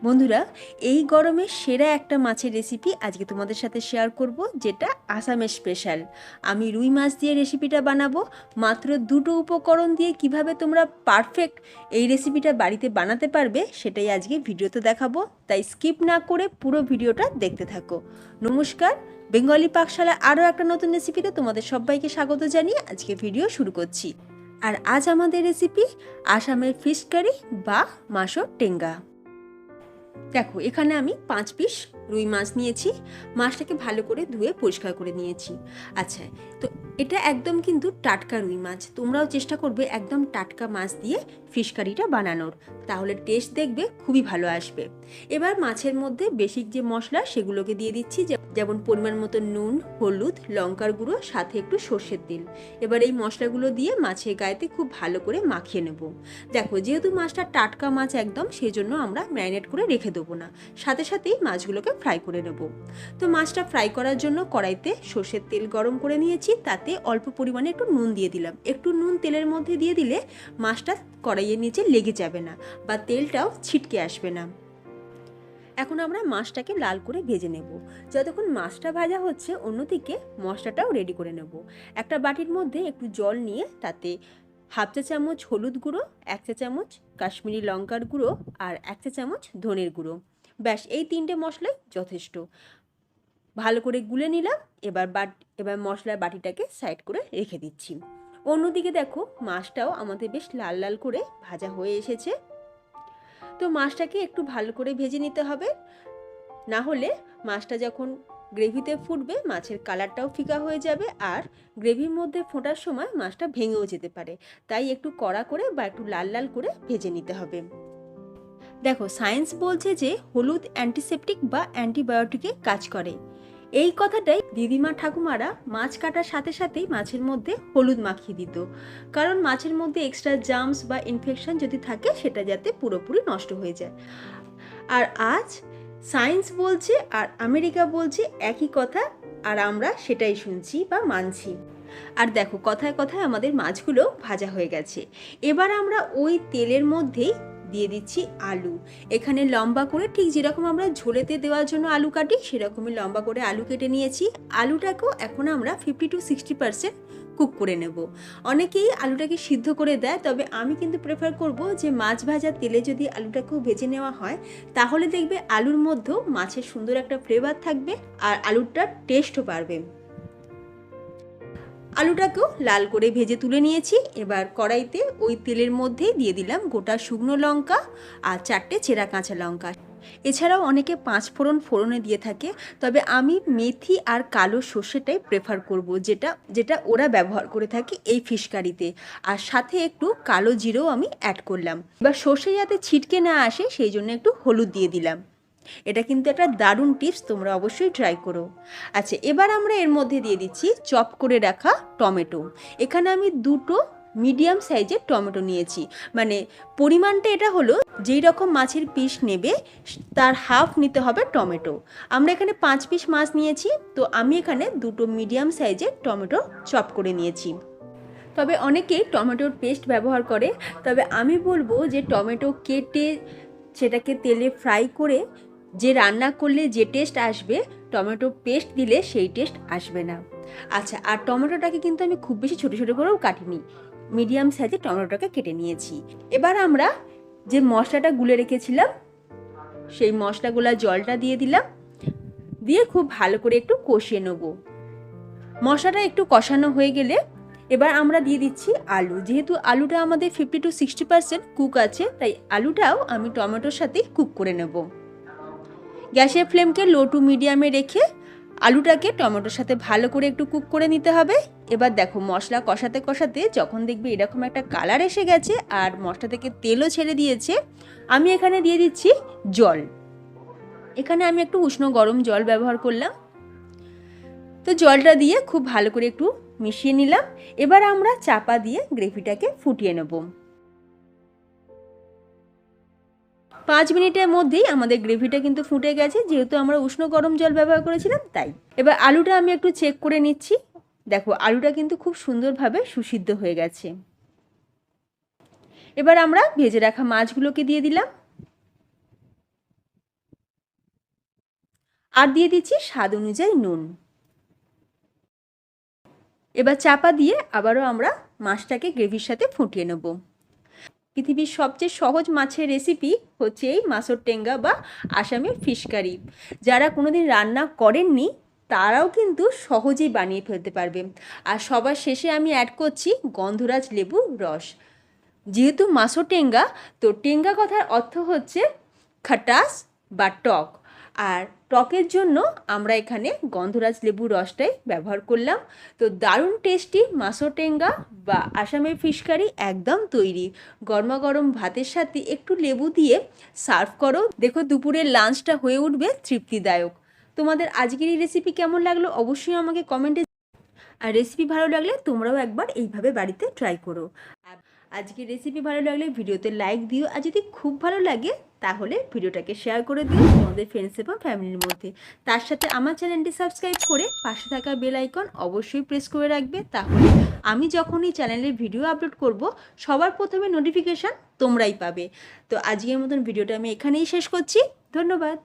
বন্ধুরা, এই গরমে সেরা একটা মাছের রেসিপি আজকে তোমাদের সাথে শেয়ার করব, যেটা আসামের স্পেশাল। আমি রুই মাছ দিয়ে রেসিপিটা বানাবো। মাত্র দুটো উপকরণ দিয়ে কিভাবে তোমরা পারফেক্ট এই রেসিপিটা বাড়িতে বানাতে পারবে সেটাই আজকে ভিডিওতে দেখাবো, তাই স্কিপ না করে পুরো ভিডিওটা দেখতে থাকো। নমস্কার, বেঙ্গলি পাকশালা আরও একটা নতুন রেসিপিতে তোমাদের সবাইকে স্বাগত জানিয়ে আজকে ভিডিও শুরু করছি। আর আজ আমাদের রেসিপি আসামের ফিশ কারি বা মাছর টেঙ্গা। দেখো, এখানে আমি 5 পিস রুই মাছ নিয়েছি। মাছটাকে ভালো করে ধুয়ে পরিষ্কার করে নিয়েছি। আচ্ছা, তো এটা একদম কিন্তু টাটকা রুই মাছ। তোমরাও চেষ্টা করবে একদম টাটকা মাছ দিয়ে ফিশ কারিটা বানানোর, তাহলে টেস্ট দেখবে খুবই ভালো আসবে। এবার মাছের মধ্যে বেসিক যে মশলা সেগুলোকে দিয়ে দিচ্ছি, যেমন পরিমাণ মতো নুন, হলুদ, লঙ্কার গুঁড়ো, সাথে একটু সর্ষের তেল। এবার এই মশলাগুলো দিয়ে মাছের গায়েতে খুব ভালো করে মাখিয়ে নেব। দেখো, যেহেতু মাছটা টাটকা মাছ একদম, সেই জন্য আমরা ম্যারিনেট করে রেখে দেবো না, সাথে সাথেই মাছগুলোকে ফ্রাই করে নেব। তো মাছটা ফ্রাই করার জন্য কড়াইতে সর্ষের তেল গরম করে নিয়েছি, তাতে অল্প পরিমাণে একটু নুন দিয়ে দিলাম। একটু নুন তেলের মধ্যে দিয়ে দিলে মাছটা কড়াইয়ের নিচে লেগে যাবে না বা তেলটাও ছিটকে আসবে না। এখন আমরা মাছটাকে লাল করে ভেজে নেব। যতক্ষণ মাছটা ভাজা হচ্ছে, অন্যদিকে মশলাটাও রেডি করে নেব। একটা বাটির মধ্যে একটু জল নিয়ে তাতে হাফ চা চামচ হলুদ গুঁড়ো, 1 চা চামচ কাশ্মীরি লঙ্কার গুঁড়ো আর 1 চা চামচ ধনের গুঁড়ো, ব্যাস এই 3টে মশলাই যথেষ্ট। ভালো করে গুলে নিলাম। এবার মশলার বাটিটাকে সাইড করে রেখে দিচ্ছি। অন্যদিকে দেখো, মাছটাও আমাদের বেশ লাল লাল করে ভাজা হয়ে এসেছে। তো মাছটাকে একটু ভালো করে ভেজে নিতে হবে, না হলে মাছটা যখন গ্রেভিতে ফুটবে মাছের কালারটাও ফিকা হয়ে যাবে, আর গ্রেভির মধ্যে ফোটার সময় মাছটা ভেঙেও যেতে পারে। তাই একটু কড়া করে বা একটু লাল লাল করে ভেজে নিতে হবে। দেখো, সায়েন্স বলছে যে হলুদ অ্যান্টিসেপটিক বা অ্যান্টিবায়োটিকে কাজ করে। এই কথাটাই দিদিমা ঠাকুমারা মাছ কাটার সাথে সাথেই মাছের মধ্যে হলুদ মাখিয়ে দিত, কারণ মাছের মধ্যে এক্সট্রা জার্মস বা ইনফেকশন যদি থাকে সেটা যাতে পুরোপুরি নষ্ট হয়ে যায়। আর আজ সায়েন্স বলছে আর আমেরিকা বলছে একই কথা, আর আমরা সেটাই শুনছি বা মানছি। আর দেখো, কথায় কথায় আমাদের মাছগুলো ভাজা হয়ে গেছে। এবার আমরা ওই তেলের মধ্যেই দিয়ে দিচ্ছি আলু। এখানে লম্বা করে, ঠিক যেরকম আমরা ঝোলেতে দেওয়ার জন্য আলু কাটি সেরকমই লম্বা করে আলু কেটে নিয়েছি। আলুটাকেও এখন আমরা 50 to 60% কুক করে নেব। অনেকেই আলুটাকে সিদ্ধ করে দেয়, তবে আমি কিন্তু প্রেফার করব যে মাছ ভাজা তেলে যদি আলুটাকেও ভেজে নেওয়া হয়, তাহলে দেখবে আলুর মধ্যেও মাছের সুন্দর একটা ফ্লেভার থাকবে আর আলুটার টেস্টও বাড়বে। আলুটাকেও লাল করে ভেজে তুলে নিয়েছি। এবার কড়াইতে ওই তেলের মধ্যে দিয়ে দিলাম গোটা শুকনো লঙ্কা আর 4টে চেরা কাঁচা লঙ্কা। এছাড়াও অনেকে 5 ফোড়ন ফোড়নে দিয়ে থাকে, তবে আমি মেথি আর কালো সর্ষেটাই প্রেফার করব, যেটা ওরা ব্যবহার করে থাকে এই ফিশ কারিতে। আর সাথে একটু কালো জিরেও আমি অ্যাড করলাম। এবার সর্ষে যাতে ছিটকে না আসে সেই জন্য একটু হলুদ দিয়ে দিলাম। এটা কিন্তু একটা দারুণ টিপস, তোমরা অবশ্যই ট্রাই করো। আচ্ছা, এবার আমরা এর মধ্যে দিয়ে দিচ্ছি চপ করে রাখা টমেটো। এখানে আমি দুটো মিডিয়াম সাইজের টমেটো নিয়েছি, মানে পরিমাণটা এটা হলো যেই রকম মাছের পিস নেবে তার হাফ নিতে হবে টমেটো। আমরা এখানে 5 পিস মাছ নিয়েছি, তো আমি এখানে দুটো মিডিয়াম সাইজের টমেটো চপ করে নিয়েছি। তবে অনেকেই টমেটোর পেস্ট ব্যবহার করে, তবে আমি বলবো যে টমেটো কেটে সেটাকে তেলে ফ্রাই করে যে রান্না করলে যে টেস্ট আসবে, টমেটো পেস্ট দিলে সেই টেস্ট আসবে না। আচ্ছা, আর টমেটোটাকে কিন্তু আমি খুব বেশি ছোটো ছোটো করেও কাটিনি, মিডিয়াম সাইজে টমেটোটাকে কেটে নিয়েছি। এবার আমরা যে মশলাটা গুলে রেখেছিলাম সেই মশলাগুলা জলটা দিয়ে দিলাম, দিয়ে খুব ভালো করে একটু কষিয়ে নেব। মশলাটা একটু কষানো হয়ে গেলে এবার আমরা দিয়ে দিচ্ছি আলু। যেহেতু আলুটা আমাদের 50 to 60% কুক আছে, তাই আলুটাও আমি টমেটোর সাথে কুক করে নেব। গ্যাসের ফ্লেমকে লো টু মিডিয়ামে রেখে আলুটাকে টমেটোর সাথে ভালো করে একটু কুক করে নিতে হবে। এবার দেখো, মশলা কষাতে কষাতে যখন দেখবে এরকম একটা কালার এসে গেছে আর মশলা থেকে তেলও ছেড়ে দিয়েছে, আমি এখানে দিয়ে দিচ্ছি জল। এখানে আমি একটু উষ্ণ গরম জল ব্যবহার করলাম। তো জলটা দিয়ে খুব ভালো করে একটু মিশিয়ে নিলাম। এবার আমরা চাপা দিয়ে গ্রেভিটাকে ফুটিয়ে নেব। 5 মিনিটের মধ্যেই আমাদের গ্রেভিটা কিন্তু ফুটে গেছে, যেহেতু আমরা উষ্ণ গরম জল ব্যবহার করেছিলাম তাই। এবার আলুটা আমি একটু চেক করে নিচ্ছি। দেখো, আলুটা কিন্তু খুব সুন্দরভাবে সুসিদ্ধ হয়ে গেছে। এবার আমরা ভেজে রাখা মাছগুলোকে দিয়ে দিলাম। আর দিয়ে দিচ্ছি স্বাদ অনুযায়ী নুন। এবার চাপা দিয়ে আবারও আমরা মাছটাকে গ্রেভির সাথে ফুটিয়ে নেব। পৃথিবীর সবচেয়ে সহজ মাছের রেসিপি হচ্ছে এই মাছের টেঙ্গা বা আসামের ফিশ কারি। যারা কোনোদিন রান্না করেননি তারাও কিন্তু সহজেই বানিয়ে ফেলতে পারবে। আর সবার শেষে আমি অ্যাড করছি গন্ধরাজ লেবুর রস। যেহেতু মাছের টেঙ্গা, তো টেঙ্গা কথার অর্থ হচ্ছে খাটাস বা টক। আর টকের জন্য আমরা এখানে গন্ধরাজ লেবুর রসটাই ব্যবহার করলাম। তো দারুণ টেস্টি মাছের টেঙ্গা বা আসামের ফিশ কারি একদম তৈরি। গরমা গরম ভাতের সাথে একটু লেবু দিয়ে সার্ভ করো, দেখো দুপুরের লাঞ্চটা হয়ে উঠবে তৃপ্তিদায়ক। তোমাদের আজকের এই রেসিপি কেমন লাগলো অবশ্যই আমাকে কমেন্টে। আর রেসিপি ভালো লাগলে তোমরাও একবার এইভাবে বাড়িতে ট্রাই করো। আর আজকের রেসিপি ভালো লাগলে ভিডিওতে লাইক দিও, আর যদি খুব ভালো লাগে তাহলে ভিডিওটাকে শেয়ার করে দিও তোমাদের ফ্রেন্ডস এবং ফ্যামিলির মধ্যে। তার সাথে আমার চ্যানেলটি সাবস্ক্রাইব করে পাশে থাকা বেল আইকন অবশ্যই প্রেস করে রাখবে, তাহলে আমি যখনই চ্যানেলে ভিডিও আপলোড করব সবার প্রথমে নোটিফিকেশান তোমরাই পাবে। তো আজকের মতন ভিডিওটা আমি এখানেই শেষ করছি। ধন্যবাদ।